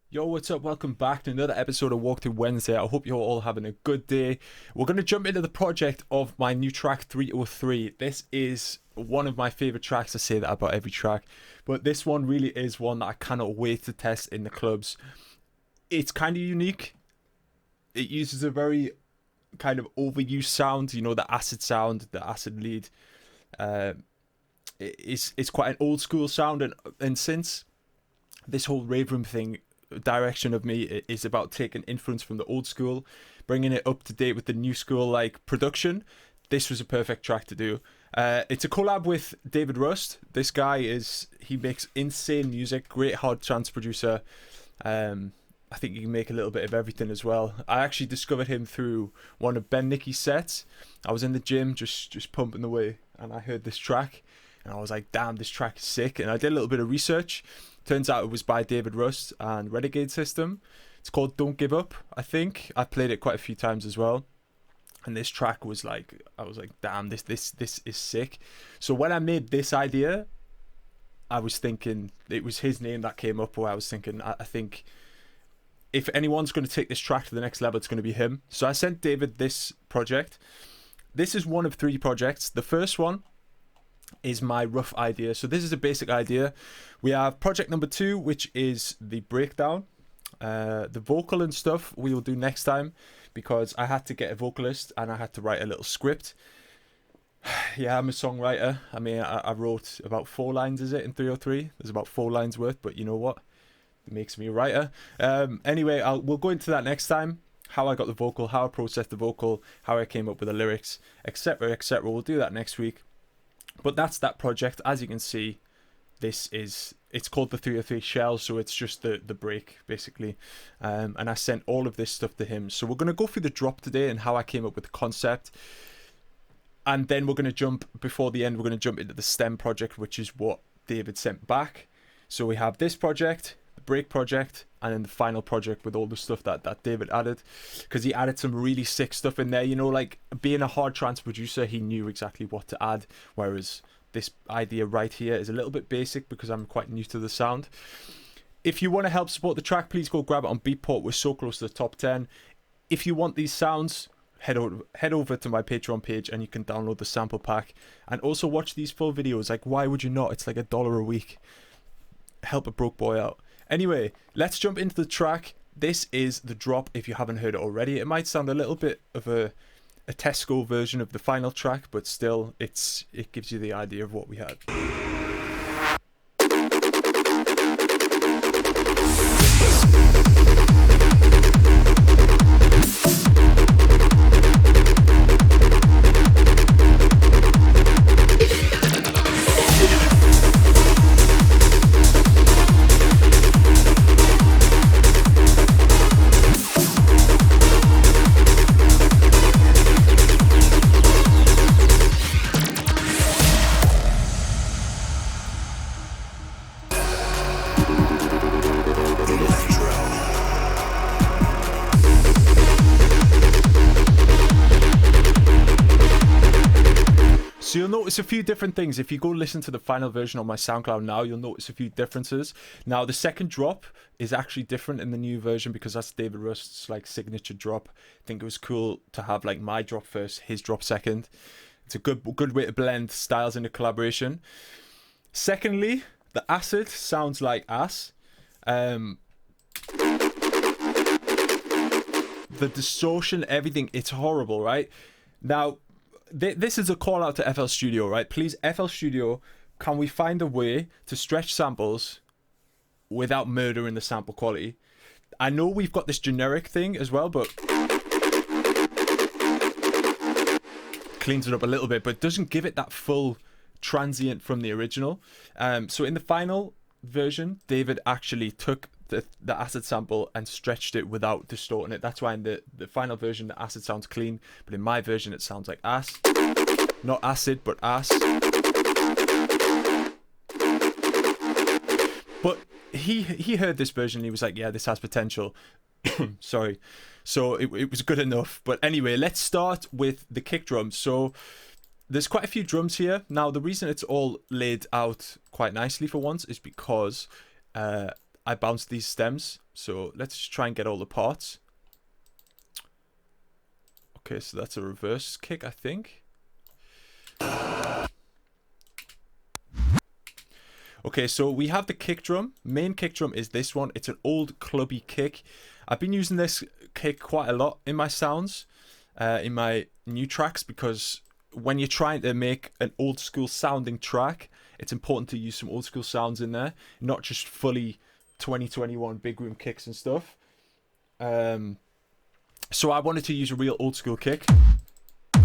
Yo, what's up? Welcome back to another episode of Walk Through Wednesday. I hope you're all having a good day. We're going to jump into the project of my new track 303. This is one of my favorite tracks. I say that about every track, but this one really is one that I cannot wait to test in the clubs. It's kind of unique. It uses a very kind of overused sound, the acid sound, the acid lead. Uh, it's quite an old school sound, and since this whole rave room thing direction of me is about taking influence from the old school, bringing it up to date with the new school like production. This was a perfect track to do. It's a collab with David Rust. This guy he makes insane music, great hard trance producer. I think he can make a little bit of everything as well. I actually discovered him through one of Ben Nicky's sets. I was in the gym just pumping away, and I heard this track and I was like, damn, this track is sick. And I did a little bit of research. Turns out it was by David Rust and Renegade System. It's called Don't Give Up, I think. I played it quite a few times as well. And this track was like, I was like, damn, this is sick. So when I made this idea, I was thinking, it was his name that came up, where I was thinking, I think if anyone's going to take this track to the next level, it's going to be him. So I sent David this project. This is one of 3 projects. The first one is my rough idea. So this is a basic idea. We have project number 2, which is the breakdown. The vocal and stuff we will do next time, because I had to get a vocalist and I had to write a little script. Yeah, I'm a songwriter. I mean, I wrote about 4 lines, is it, in 303? There's about 4 lines worth, but you know what? It makes me a writer. Anyway, we'll go into that next time. How I got the vocal, how I processed the vocal, how I came up with the lyrics, etc., etc. We'll do that next week. But that's that project. As you can see, it's called the 303 Shell, so it's just the break, basically. And I sent all of this stuff to him. So we're going to go through the drop today and how I came up with the concept. And then we're going to before the end, we're going to jump into the stem project, which is what David sent back. So we have this project, the break project, and then the final project with all the stuff that David added, because he added some really sick stuff in there. Like being a hard trance producer, he knew exactly what to add, whereas this idea right here is a little bit basic because I'm quite new to the sound. If you want to help support the track, please go grab it on Beatport. We're so close to the top 10. If you want these sounds, head over to my Patreon page and you can download the sample pack and also watch these full videos. Like, why would you not? It's like $1 a week. Help a broke boy out. Anyway, let's jump into the track. This is the drop. If you haven't heard it already, it might sound a little bit of a Tesco version of the final track, but still, it gives you the idea of what we had. So you'll notice a few different things. If you go listen to the final version on my SoundCloud now, you'll notice a few differences. Now, the second drop is actually different in the new version because that's David Rust's like signature drop. I think it was cool to have like my drop first, his drop second. It's a good way to blend styles into collaboration. Secondly, the acid sounds like ass. The distortion, everything, it's horrible, right? Now, this is a call out to FL Studio, right? Please, FL Studio, can we find a way to stretch samples without murdering the sample quality? I know we've got this generic thing as well, but cleans it up a little bit, but doesn't give it that full transient from the original. So in the final version, David actually took the acid sample and stretched it without distorting it. That's why in the final version the acid sounds clean, but in my version it sounds like ass. Not acid, but ass. But he heard this version and he was like, yeah, this has potential. Sorry. So it was good enough. But anyway, let's start with the kick drums. So there's quite a few drums here. Now, the reason it's all laid out quite nicely for once is because I bounced these stems. So let's just try and get all the parts. Okay, so that's a reverse kick, I think. Okay, so we have the kick drum. Main kick drum is this one. It's an old clubby kick. I've been using this kick quite a lot in my sounds, in my new tracks, because when you're trying to make an old school sounding track, it's important to use some old school sounds in there, not just fully 2021 big room kicks and stuff. So I wanted to use a real old school kick,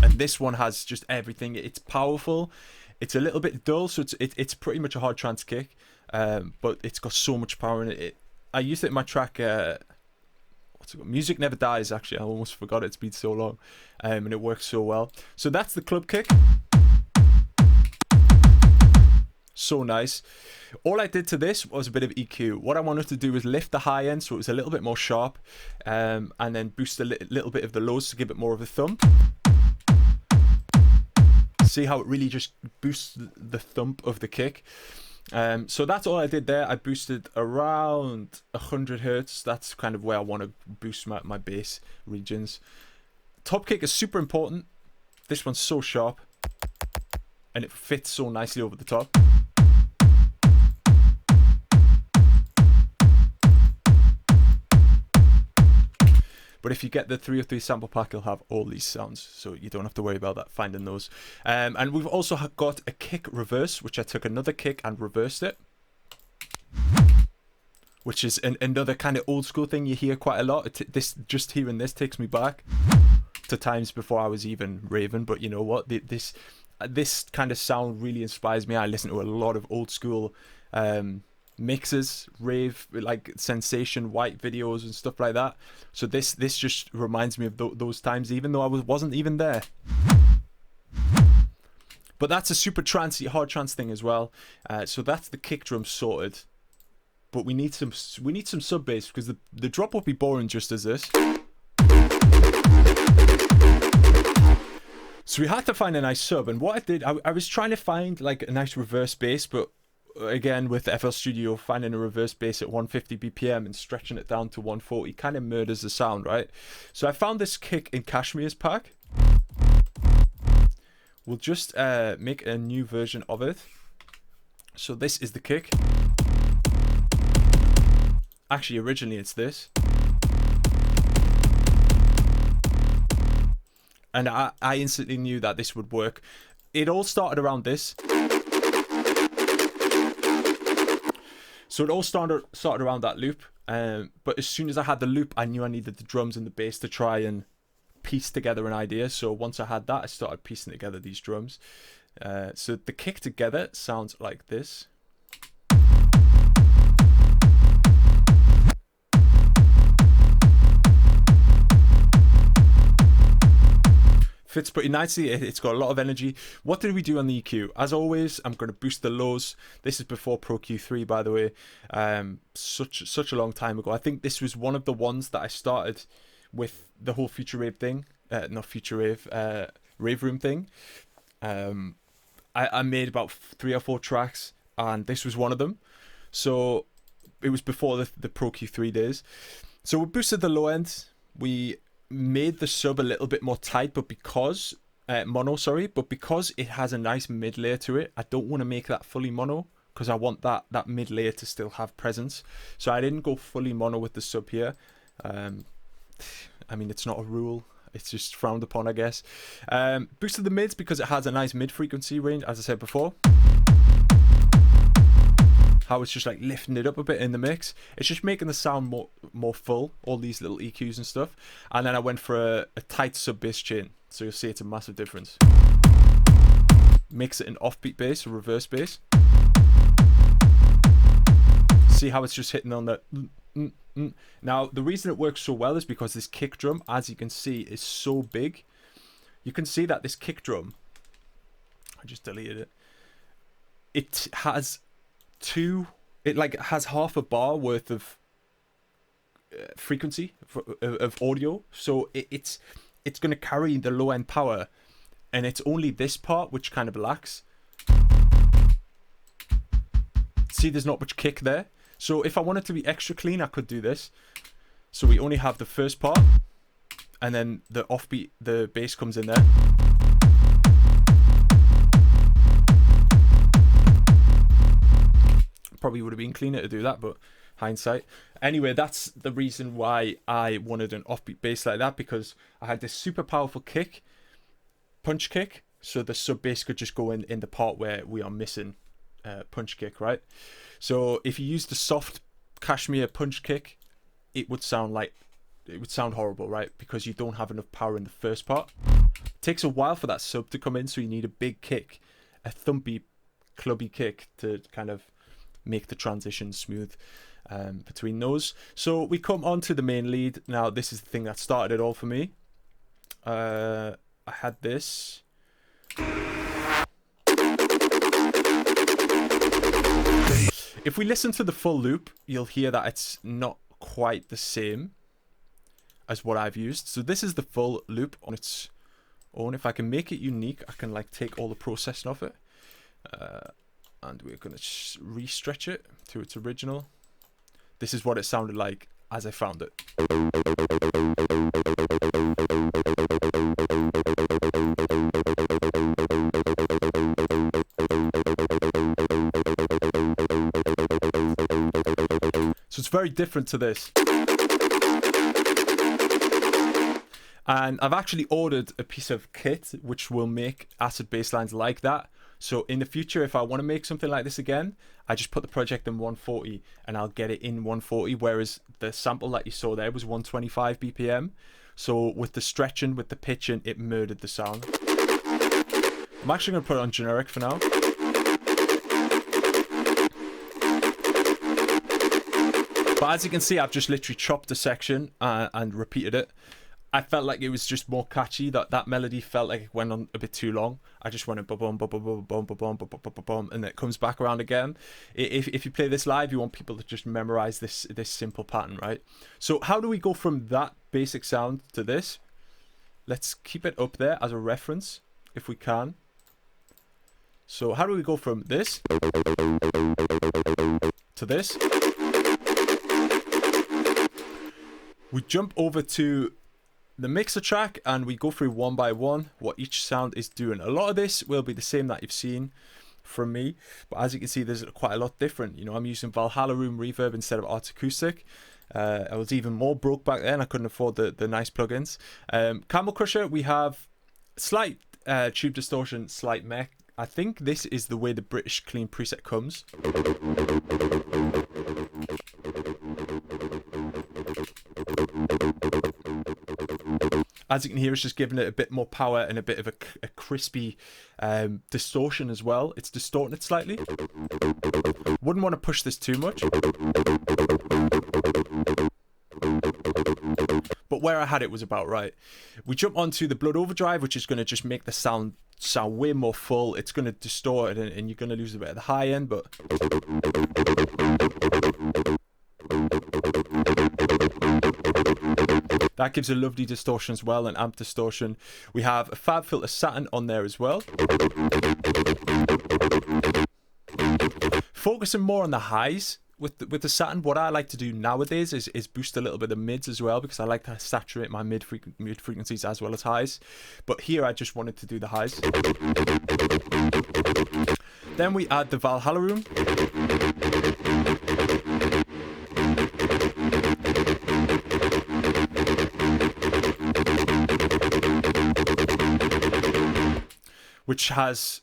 and this one has just everything. It's powerful. It's a little bit dull, so it's pretty much a hard trance kick, but it's got so much power in it. I used it in my track, what's it called? Music Never Dies, actually. I almost forgot it. It's been so long, and it works so well. So that's the club kick. So nice. All I did to this was a bit of EQ. What I wanted to do was lift the high end so it was a little bit more sharp, and then boost a little bit of the lows to give it more of a thump. See how it really just boosts the thump of the kick. So that's all I did there. I boosted around 100 hertz. That's kind of where I want to boost my bass regions. Top kick is super important. This one's so sharp, and it fits so nicely over the top. But if you get the 303 sample pack, you'll have all these sounds, so you don't have to worry about that, finding those. And we've also got a kick reverse, which I took another kick and reversed it, which is another kind of old school thing you hear quite a lot. Just hearing this takes me back to times before I was even raving. But you know what? This kind of sound really inspires me. I listen to a lot of old school mixes, rave, like Sensation, White videos and stuff like that. So this just reminds me of those times, even though I wasn't even there. But that's a super trancey, hard trance thing as well. So that's the kick drum sorted. But we need some sub bass, because the drop will be boring just as this. So we had to find a nice sub, and what I did, I was trying to find like a nice reverse bass, but again, with FL Studio, finding a reverse bass at 150 BPM and stretching it down to 140 kind of murders the sound, right? So I found this kick in Kashmir's pack. We'll just make a new version of it. So this is the kick. Actually, originally it's this. And I instantly knew that this would work. It all started around this. So it all started around that loop, but as soon as I had the loop, I knew I needed the drums and the bass to try and piece together an idea. So once I had that, I started piecing together these drums. So the kick together sounds like this. Fits pretty nicely. It's got a lot of energy. What did we do on the EQ? As always, I'm going to boost the lows. This is before Pro Q3, by the way. Such a long time ago. I think this was one of the ones that I started with the whole Future Rave thing. Not Future Rave, Rave Room thing. I made about 3 or 4 tracks, and this was one of them. So it was before the Pro Q3 days. So we boosted the low end. We made the sub a little bit more tight, but because because it has a nice mid layer to it, I don't want to make that fully mono, because I want that mid layer to still have presence. So I didn't go fully mono with the sub here. I mean, it's not a rule, it's just frowned upon, I guess. Boosted the mids because it has a nice mid frequency range, as I said before. How it's just like lifting it up a bit in the mix. It's just making the sound more full, all these little EQs and stuff. And then I went for a tight sub bass chain, so you'll see it's a massive difference. Mix it in offbeat bass or reverse bass. See how it's just hitting on the Now the reason it works so well is because this kick drum, as you can see, is so big. You can see that this kick drum, I just deleted it, it has has half a bar worth of frequency of audio, so it's going to carry the low end power, and it's only this part which kind of lacks. See, there's not much kick there, So if I wanted to be extra clean, I could do this. So we only have the first part, and then the offbeat, the bass comes in there. Probably would have been cleaner to do that, but hindsight. Anyway, that's the reason why I wanted an offbeat bass like that, because I had this super powerful kick, punch kick, so the sub bass could just go in the part where we are missing punch kick, right? So if you use the soft cashmere punch kick, it would sound horrible, right? Because you don't have enough power in the first part. It takes a while for that sub to come in, so you need a big kick, a thumpy, clubby kick to kind of make the transition smooth between those. So we come on to the main lead. Now this is the thing that started it all for me. I had this. If we listen to the full loop, you'll hear that it's not quite the same as what I've used. So this is the full loop on its own. If I can make it unique, I can like take all the processing off it. And we're going to re-stretch it to its original. This is what it sounded like as I found it. So it's very different to this. And I've actually ordered a piece of kit which will make acid bass lines like that. So in the future, if I want to make something like this again, I just put the project in 140 and I'll get it in 140, whereas the sample that you saw there was 125 BPM. So with the stretching, with the pitching, it murdered the sound. I'm actually going to put it on generic for now. But as you can see, I've just literally chopped a section and repeated it. I felt like it was just more catchy. That melody felt like it went on a bit too long. I just went bum bum bum bum bum bum bum bum bum bum, and it comes back around again. If you play this live, you want people to just memorize this simple pattern, right? So how do we go from that basic sound to this? Let's keep it up there as a reference, if we can. So how do we go from this to this? We jump over to the mixer track and we go through one by one what each sound is doing. A lot of this will be the same that you've seen from me, but as you can see, there's quite a lot different. You know, I'm using Valhalla Room reverb instead of Art Acoustic. I was even more broke back then. I couldn't afford the nice plugins. Camel Crusher, we have slight tube distortion, slight mech. I think this is the way the British clean preset comes. As you can hear, it's just giving it a bit more power and a bit of a crispy distortion as well. It's distorting it slightly. Wouldn't want to push this too much. But where I had it was about right. We jump onto the Blood Overdrive, which is going to just make the sound way more full. It's going to distort it and you're going to lose a bit of the high end, but... that gives a lovely distortion as well, an amp distortion. We have a Fab Filter Satin on there as well. Focusing more on the highs with the Satin. What I like to do nowadays is boost a little bit of mids as well, because I like to saturate my mid frequencies as well as highs. But here I just wanted to do the highs. Then we add the Valhalla Room. Which has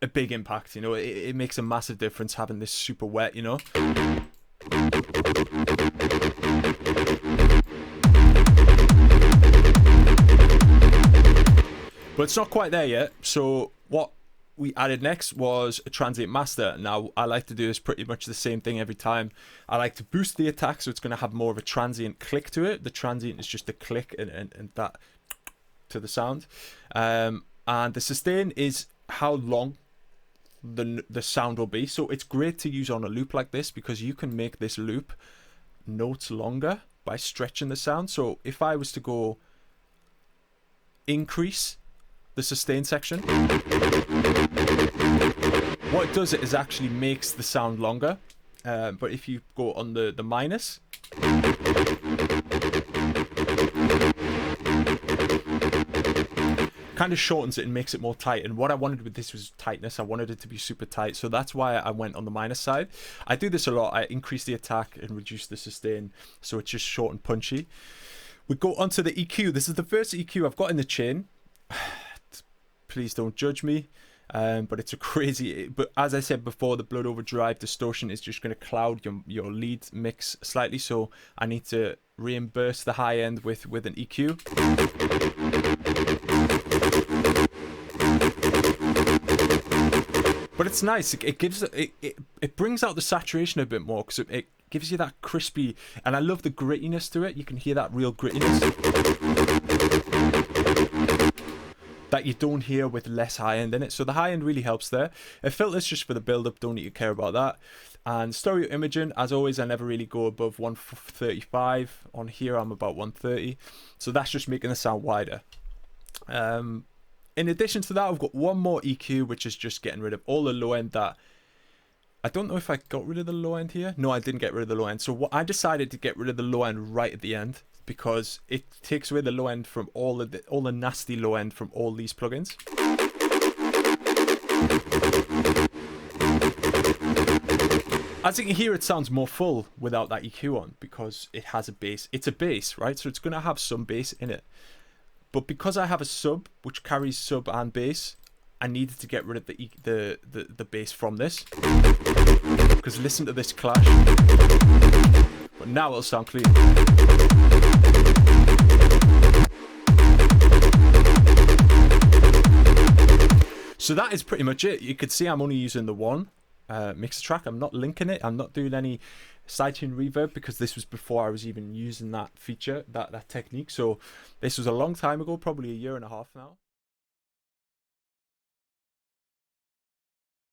a big impact, you know. It makes a massive difference having this super wet, you know. But it's not quite there yet. So what we added next was a transient master. Now I like to do this pretty much the same thing every time. I like to boost the attack, so it's going to have more of a transient click to it. The transient is just a click and that to the sound. And the sustain is how long the sound will be. So it's great to use on a loop like this, because you can make this loop notes longer by stretching the sound. So if I was to go increase the sustain section, what it does is actually makes the sound longer. But if you go on the minus, kind of shortens it and makes it more tight. And what I wanted with this was tightness. I wanted it to be super tight, so that's why I went on the minus side. I do this a lot. I increase the attack and reduce the sustain, so it's just short and punchy. We go onto the EQ. This is the first EQ I've got in the chain. Please don't judge me, but it's a crazy. But as I said before, the Blood Overdrive distortion is just going to cloud your lead mix slightly, so I need to reimburse the high end with an EQ. But it's nice. It gives it brings out the saturation a bit more, because it gives you that crispy, and I love the grittiness to it. You can hear that real grittiness that you don't hear with less high end in it. So the high end really helps there. A filter's just for the build up, don't need to care about that. And stereo imaging, as always, I never really go above 135. On here I'm about 130, so that's just making the sound wider. In addition to that, I've got one more EQ, which is just getting rid of all the low end that... I don't know if I got rid of the low end here. No, I didn't get rid of the low end. So what I decided to get rid of the low end right at the end, because it takes away the low end from all the nasty low end from all these plugins. As you can hear, it sounds more full without that EQ on, because it has a bass. It's a bass, right? So it's going to have some bass in it. But because I have a sub which carries sub and bass, I needed to get rid of the bass from this. Because listen to this clash. But now it'll sound clean. So that is pretty much it. You could see I'm only using the one mixer track. I'm not linking it. I'm not doing any sidechain reverb, because this was before I was even using that feature, that technique. So this was a long time ago, probably a year and a half now.